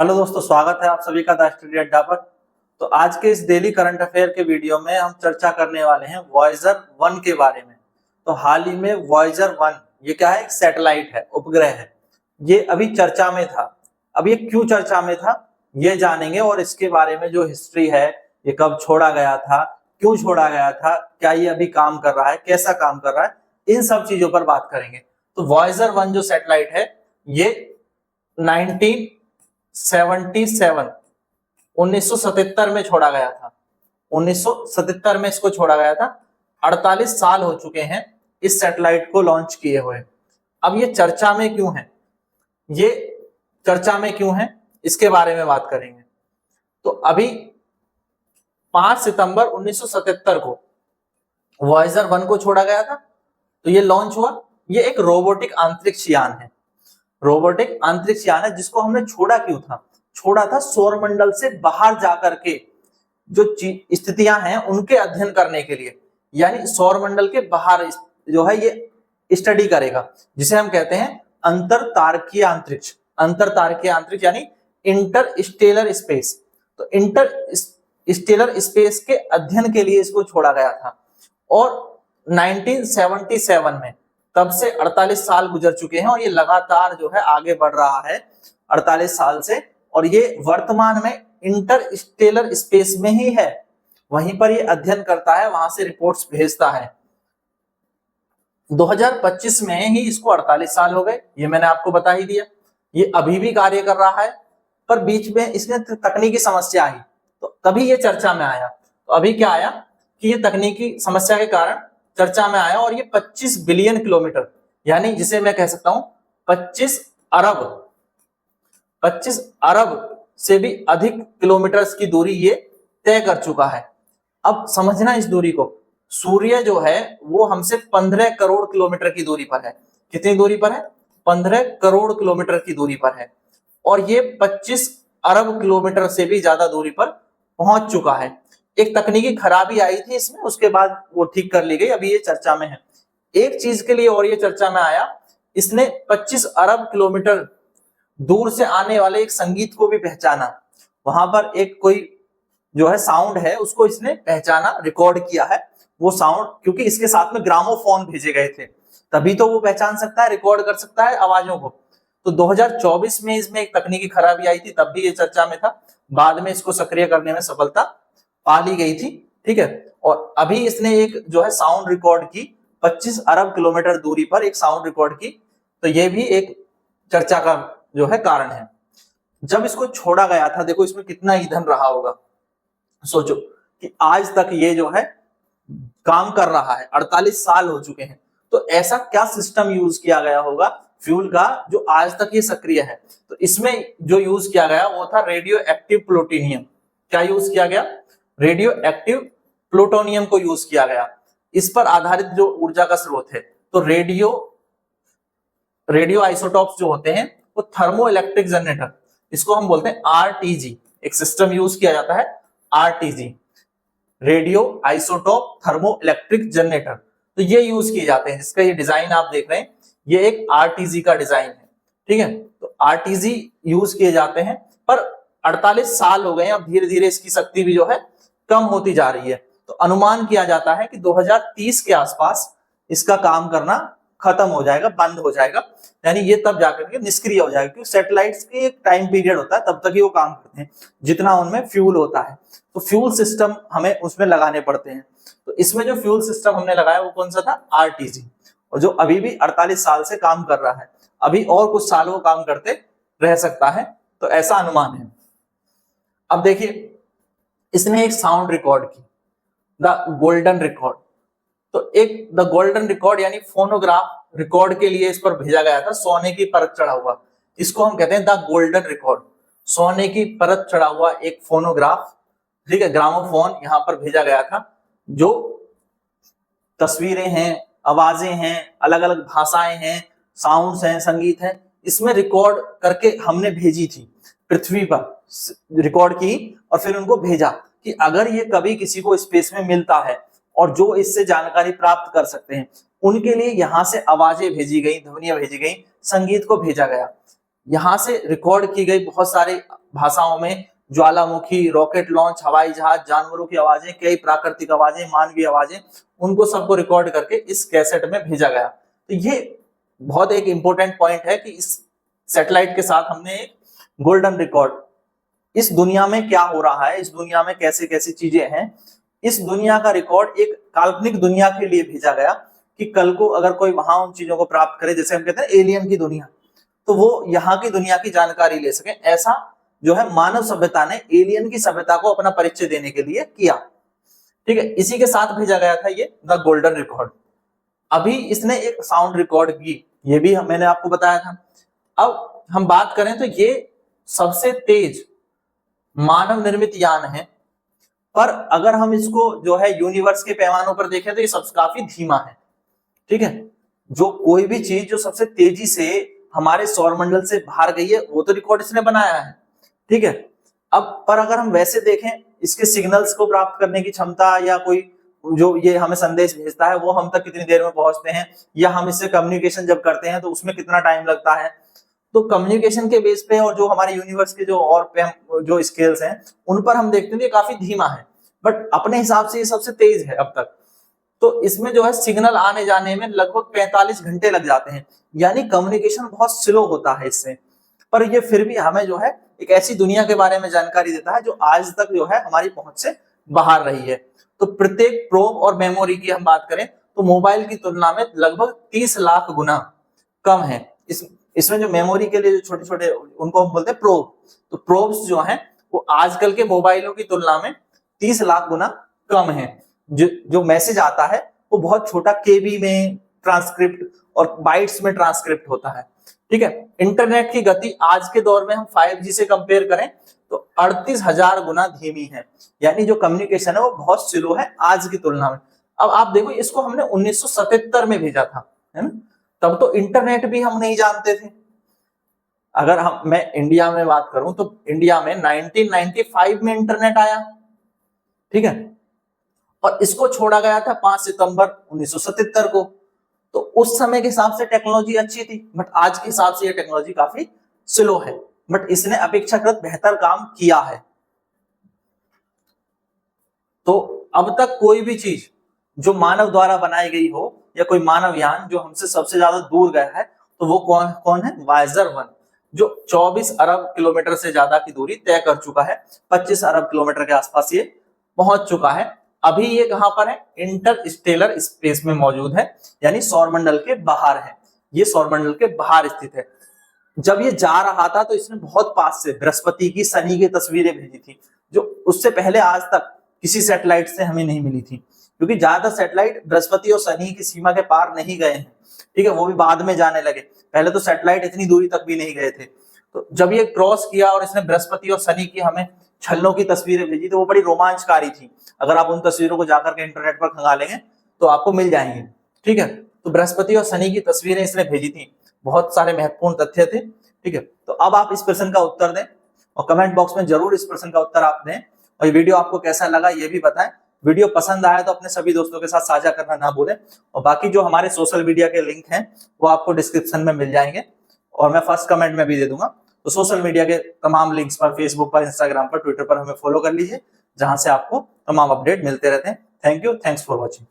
Hello दोस्तों, स्वागत है आप सभी का द स्टडी अड्डा पर। तो आज के इस डेली करंट अफेयर के वीडियो में हम चर्चा करने वाले हैं वॉयेजर 1 के बारे में। तो हाल ही में वॉयेजर 1 ये क्या है, एक सैटेलाइट है, उपग्रह है। ये अभी चर्चा में था। अब ये क्यों चर्चा में था ये जानेंगे, और इसके बारे में जो हिस्ट्री है, ये कब छोड़ा गया था, क्यों छोड़ा गया था, क्या ये अभी काम कर रहा है, कैसा काम कर रहा है, इन सब चीजों पर बात करेंगे। तो वॉयेजर 1 जो सैटेलाइट है ये 1977 1977 में छोड़ा गया था। 1977 में इसको छोड़ा गया था। 48 साल हो चुके हैं इस सैटेलाइट को लॉन्च किए हुए। अब ये चर्चा में क्यों है, ये चर्चा में क्यों है, इसके बारे में बात करेंगे। तो अभी 5 सितंबर 1977 को वॉयेजर 1 को छोड़ा गया था। तो ये लॉन्च हुआ। ये एक रोबोटिक अंतरिक्ष यान है। रोबोटिक अंतरिक्ष यान है जिसको हमने छोड़ा क्यों था, छोड़ा था सौरमंडल से बाहर जाकर के जो स्थितियां हैं उनके अध्ययन करने के लिए। यानी सौरमंडल के बाहर जो है ये स्टडी करेगा, जिसे हम कहते हैं अंतर तारकीय अंतरिक्ष। अंतर तारकीय अंतरिक्ष यानी इंटरस्टेलर स्पेस। तो इंटरस्टेलर स्पेस के अध्ययन के लिए इसको छोड़ा गया था। और 1977 में, तब से 48 साल गुजर चुके हैं और ये लगातार जो है आगे बढ़ रहा है 48 साल से। और ये वर्तमान में इंटरस्टेलर स्पेस में ही है, वहीं पर ये अध्ययन करता है, वहां से रिपोर्ट्स भेजता है। 2025 में ही इसको 48 साल हो गए, ये मैंने आपको बता ही दिया। ये अभी भी कार्य कर रहा है, पर बीच में इसमें तकनीकी समस्या आई, तो तभी ये चर्चा में आया। तो अभी क्या आया कि ये तकनीकी समस्या के कारण चर्चा में आया, और ये 25 बिलियन किलोमीटर, यानी जिसे मैं कह सकता हूं 25 अरब से भी अधिक किलोमीटर की दूरी ये तय कर चुका है। अब समझना इस दूरी को, सूर्य जो है वो हमसे 15 करोड़ किलोमीटर की दूरी पर है। कितनी दूरी पर है? 15 करोड़ किलोमीटर की दूरी पर है। और ये 25 अरब किलोमीटर से भी ज्यादा दूरी पर पहुंच चुका है। एक तकनीकी खराबी आई थी इसमें, उसके बाद वो ठीक कर ली गई, अभी ये चर्चा में है। एक चीज के लिए और ये चर्चा में आया, इसने 25 अरब किलोमीटर दूर से आने वाले एक संगीत को भी पहचाना। वहां पर एक कोई जो है साउंड है, उसको इसने पहचाना, रिकॉर्ड किया है वो साउंड, क्योंकि इसके साथ में ग्रामोफोन भेजे गए थे, तभी तो वो पहचान सकता है, रिकॉर्ड कर सकता है आवाजों को। तो 2024 में इसमें एक तकनीकी खराबी आई थी, तब भी ये चर्चा में था। बाद में इसको सक्रिय करने में सफलता पा ली गई थी, ठीक है। और अभी इसने एक जो है साउंड रिकॉर्ड की, 25 अरब किलोमीटर दूरी पर एक साउंड रिकॉर्ड की। तो ये भी एक चर्चा का जो है कारण है। जब इसको छोड़ा गया था, देखो इसमें कितना ईंधन रहा होगा। सोचो कि आज तक ये जो है काम कर रहा है, 48 साल हो चुके हैं। तो ऐसा क्या सिस्टम यूज किया गया होगा फ्यूल का, जो आज तक ये सक्रिय है। तो इसमें जो यूज किया गया वो था रेडियो एक्टिव प्लूटोनियम। क्या यूज किया गया? रेडियो एक्टिव प्लूटोनियम को यूज किया गया। इस पर आधारित जो ऊर्जा का स्रोत है, तो रेडियो आइसोटॉप्स जो होते हैं वो थर्मो इलेक्ट्रिक जनरेटर, इसको हम बोलते हैं आरटीजी। एक सिस्टम यूज किया जाता है RTG, radio isotope thermo electric generator. तो ये यूज किए जाते हैं, जिसका ये डिजाइन आप देख रहे हैं, ये एक आरटीजी का डिजाइन है, ठीक है। तो आरटीजी यूज किए जाते हैं, पर 48 साल हो गए हैं, अब धीरे धीरे इसकी शक्ति भी जो है कम होती जा रही है। तो अनुमान किया जाता है कि 2030 के आसपास इसका काम करना खत्म हो जाएगा, बंद हो जाएगा, यानी ये तब जाकर के निष्क्रिय हो जाएगा। क्योंकि सैटेलाइट्स की एक टाइम पीरियड होता है, तब तक ही वो काम करते हैं जितना उनमें फ्यूल होता है। तो फ्यूल सिस्टम हमें उसमें लगाने पड़ते हैं। तो इसमें जो फ्यूल सिस्टम हमने लगाया वो कौन सा था? आरटीजी, और जो अभी भी 48 साल से काम कर रहा है, अभी और कुछ साल वो काम करते रह सकता है, तो ऐसा अनुमान है। अब देखिए, इसने एक साउंड रिकॉर्ड की, द गोल्डन रिकॉर्ड। तो एक द गोल्डन रिकॉर्ड यानी फोनोग्राफ रिकॉर्ड के लिए इस पर भेजा गया था, सोने की परत चढ़ा हुआ, इसको हम कहते हैं द गोल्डन रिकॉर्ड। सोने की परत चढ़ा हुआ एक फोनोग्राफ, ठीक है, ग्रामोफोन यहाँ पर भेजा गया था, जो तस्वीरें हैं, आवाजें हैं, अलग अलग भाषाएं हैं, साउंड्स हैं, संगीत है, इसमें रिकॉर्ड करके हमने भेजी थी, पृथ्वी पर रिकॉर्ड की, और फिर उनको भेजा कि अगर ये कभी किसी को स्पेस में मिलता है और जो इससे जानकारी प्राप्त कर सकते हैं, उनके लिए यहाँ से आवाजें भेजी गई, ध्वनियां भेजी गई, संगीत को भेजा गया। यहाँ से रिकॉर्ड की गई बहुत सारी भाषाओं में ज्वालामुखी, रॉकेट लॉन्च, हवाई जहाज, जानवरों की आवाजें, कई प्राकृतिक आवाजें, मानवीय आवाजें, उनको सबको रिकॉर्ड करके इस कैसेट में भेजा गया। तो ये बहुत एक इंपॉर्टेंट पॉइंट है कि इस सैटेलाइट के साथ हमने एक गोल्डन रिकॉर्ड, इस दुनिया में क्या हो रहा है, इस दुनिया में कैसे कैसी चीजें हैं, इस दुनिया का रिकॉर्ड एक काल्पनिक दुनिया के लिए भेजा गया कि कल को अगर कोई वहां उन चीजों को प्राप्त करे, जैसे हम कहते हैं एलियन की दुनिया, तो वो यहाँ की दुनिया की जानकारी ले सके। ऐसा जो है मानव सभ्यता ने एलियन की सभ्यता को अपना परिचय देने के लिए किया। ठीक है, इसी के साथ भेजा गया था ये द गोल्डन रिकॉर्ड। अभी इसने एक साउंड रिकॉर्ड की, ये भी मैंने आपको बताया था। अब हम बात करें तो ये सबसे तेज मानव निर्मित यान है, पर अगर हम इसको जो है यूनिवर्स के पैमानों पर देखें तो ये सब काफी धीमा है। ठीक है, जो कोई भी चीज जो सबसे तेजी से हमारे सौरमंडल से बाहर गई है वो तो रिकॉर्ड इसने बनाया है। ठीक है, अब पर अगर हम वैसे देखें इसके सिग्नल्स को प्राप्त करने की क्षमता, या कोई जो ये हमें संदेश भेजता है वो हम तक कितनी देर में पहुंचते हैं, या हम इससे कम्युनिकेशन जब करते हैं तो उसमें कितना टाइम लगता है, तो कम्युनिकेशन के बेस पे और जो हमारे यूनिवर्स के जो और जो स्केल्स हैं उन पर हम देखते हैं ये काफी धीमा है, बट अपने हिसाब से ये सबसे तेज है अब तक। तो इसमें जो है सिग्नल आने जाने में लगभग 45 घंटे लग जाते हैं, यानी कम्युनिकेशन बहुत स्लो होता है इससे। पर ये फिर भी हमें जो है एक ऐसी दुनिया के बारे में जानकारी देता है जो आज तक जो है हमारी पहुंच से बाहर रही है। तो प्रत्येक प्रोब और मेमोरी की हम बात करें तो मोबाइल की तुलना में लगभग 30 लाख गुना कम है। इसमें जो मेमोरी के लिए जो छोटे छोटे उनको हम बोलते हैं प्रोब, तो प्रोब्स जो हैं वो आजकल के मोबाइलों की तुलना में 30 लाख गुना कम है। जो मैसेज आता है वो बहुत छोटा केबी में ट्रांसक्रिप्ट और बाइट्स में ट्रांसक्रिप्ट होता है। ठीक है, इंटरनेट की गति आज के दौर में हम 5G से कंपेयर करें तो 38,000 गुना धीमी है, यानी जो कम्युनिकेशन है वो बहुत स्लो है आज की तुलना में। अब आप देखो इसको हमने 1977 में भेजा था, है ना, तब तो इंटरनेट भी हम नहीं जानते थे। अगर मैं इंडिया में बात करूं तो इंडिया में 1995 में इंटरनेट आया। ठीक है, और इसको छोड़ा गया था 5 सितंबर 1977 को। तो उस समय के हिसाब से टेक्नोलॉजी अच्छी थी, बट आज के हिसाब से ये टेक्नोलॉजी काफी स्लो है, बट इसने अपेक्षाकृत बेहतर काम किया है। तो अब तक कोई भी चीज जो मानव द्वारा बनाई गई हो या कोई मानव यान जो हमसे सबसे ज्यादा दूर गया है तो वो कौन है? वायेजर 1, जो 24 अरब किलोमीटर से ज्यादा की दूरी तय कर चुका है। 25 अरब किलोमीटर के आसपास ये पहुंच चुका है। अभी ये कहां पर है? इंटरस्टेलर स्पेस में मौजूद है, यानी सौरमंडल के बाहर है। ये सौरमंडल के बाहर स्थित है। जब ये जा रहा था तो इसने बहुत पास से बृहस्पति की, शनि की तस्वीरें भेजी थी, जो उससे पहले आज तक किसी सैटेलाइट से हमें नहीं मिली थी, क्योंकि ज्यादातर सैटेलाइट बृहस्पति और शनि की सीमा के पार नहीं गए हैं। ठीक है, वो भी बाद में जाने लगे, पहले तो सैटेलाइट इतनी दूरी तक भी नहीं गए थे। तो जब ये क्रॉस किया और इसने बृहस्पति और शनि की हमें छल्लों की तस्वीरें भेजी तो वो बड़ी रोमांचकारी थी। अगर आप उन तस्वीरों को जाकर के इंटरनेट पर खंगालेंगे तो आपको मिल जाएंगे। ठीक है, तो बृहस्पति और शनि की तस्वीरें इसने भेजी थी, बहुत सारे महत्वपूर्ण तथ्य थे। ठीक है, तो अब आप इस प्रश्न का उत्तर दें और कमेंट बॉक्स में जरूर इस प्रश्न का उत्तर आप दें, और ये वीडियो आपको कैसा लगा ये भी बताएं। वीडियो पसंद आया तो अपने सभी दोस्तों के साथ साझा करना ना भूलें, और बाकी जो हमारे सोशल मीडिया के लिंक हैं वो आपको डिस्क्रिप्शन में मिल जाएंगे और मैं फर्स्ट कमेंट में भी दे दूंगा। तो सोशल मीडिया के तमाम लिंक्स पर, फेसबुक पर, इंस्टाग्राम पर, ट्विटर पर हमें फॉलो कर लीजिए, जहां से आपको तमाम अपडेट मिलते रहते हैं। Thank you, thanks for watching.